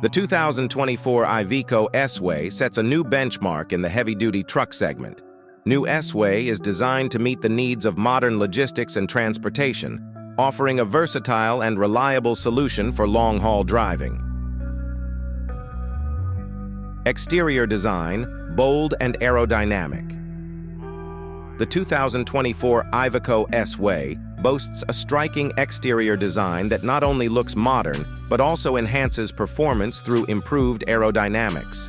The 2024 Iveco S-Way sets a new benchmark in the heavy-duty truck segment. New S-Way is designed to meet the needs of modern logistics and transportation, offering a versatile and reliable solution for long-haul driving. Exterior design, bold and aerodynamic. The 2024 Iveco S-Way boasts a striking exterior design that not only looks modern, but also enhances performance through improved aerodynamics.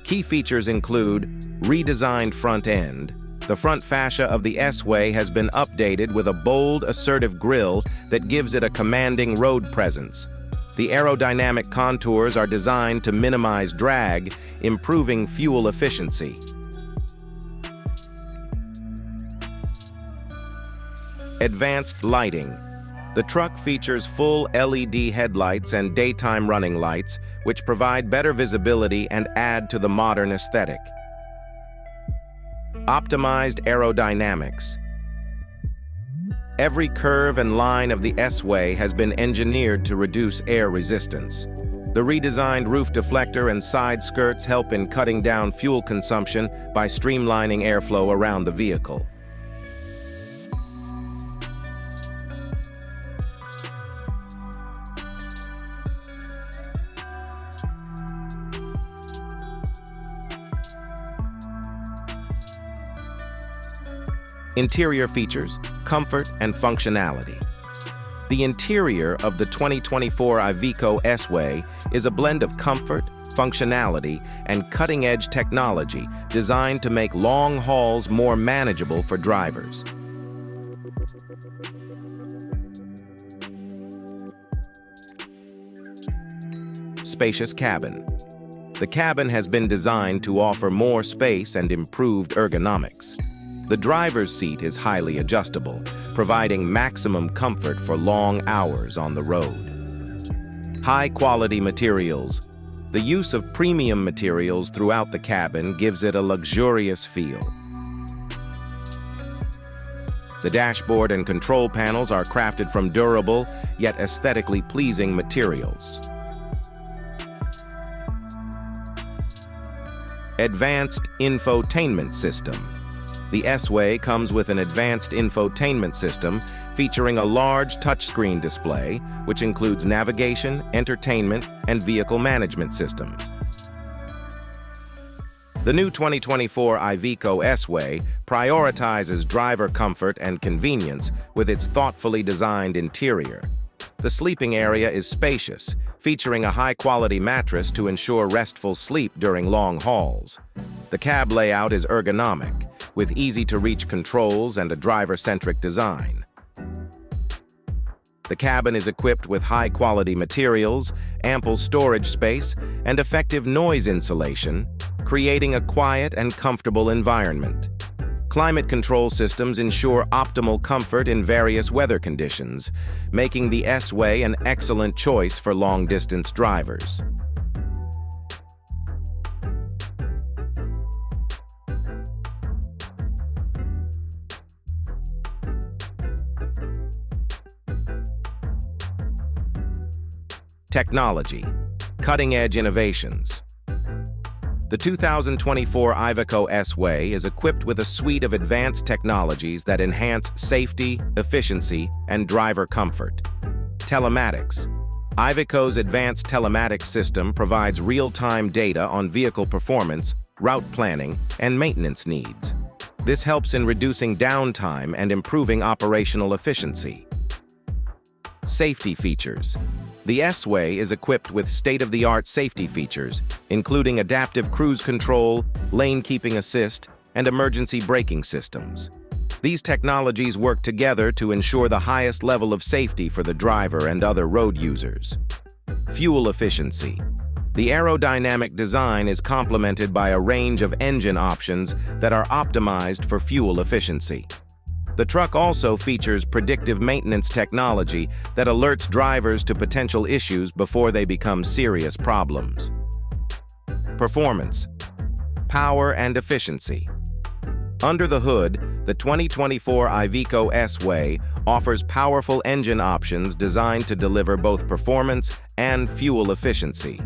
Key features include redesigned front end. The front fascia of the S-Way has been updated with a bold, assertive grille that gives it a commanding road presence. The aerodynamic contours are designed to minimize drag, improving fuel efficiency. Advanced lighting. The truck features full LED headlights and daytime running lights, which provide better visibility and add to the modern aesthetic. Optimized aerodynamics. Every curve and line of the S-Way has been engineered to reduce air resistance. The redesigned roof deflector and side skirts help in cutting down fuel consumption by streamlining airflow around the vehicle. Interior features, comfort, and functionality. The interior of the 2024 Iveco S-Way is a blend of comfort, functionality, and cutting-edge technology designed to make long hauls more manageable for drivers. Spacious cabin. The cabin has been designed to offer more space and improved ergonomics. The driver's seat is highly adjustable, providing maximum comfort for long hours on the road. High-quality materials. The use of premium materials throughout the cabin gives it a luxurious feel. The dashboard and control panels are crafted from durable, yet aesthetically pleasing materials. Advanced infotainment system. The S-Way comes with an advanced infotainment system featuring a large touchscreen display, which includes navigation, entertainment, and vehicle management systems. The new 2024 Iveco S-Way prioritizes driver comfort and convenience with its thoughtfully designed interior. The sleeping area is spacious, featuring a high-quality mattress to ensure restful sleep during long hauls. The cab layout is ergonomic, with easy-to-reach controls and a driver-centric design. The cabin is equipped with high-quality materials, ample storage space, and effective noise insulation, creating a quiet and comfortable environment. Climate control systems ensure optimal comfort in various weather conditions, making the S-Way an excellent choice for long-distance drivers. Technology. Cutting-edge innovations. The 2024 Iveco S-Way is equipped with a suite of advanced technologies that enhance safety, efficiency, and driver comfort. Telematics. Iveco's advanced telematics system provides real-time data on vehicle performance, route planning, and maintenance needs. This helps in reducing downtime and improving operational efficiency. Safety features. The S-Way is equipped with state-of-the-art safety features, including adaptive cruise control, lane keeping assist, and emergency braking systems. These technologies work together to ensure the highest level of safety for the driver and other road users. Fuel efficiency. The aerodynamic design is complemented by a range of engine options that are optimized for fuel efficiency. The truck also features predictive maintenance technology that alerts drivers to potential issues before they become serious problems. Performance. Power and efficiency. Under the hood, the 2024 Iveco S-Way offers powerful engine options designed to deliver both performance and fuel efficiency.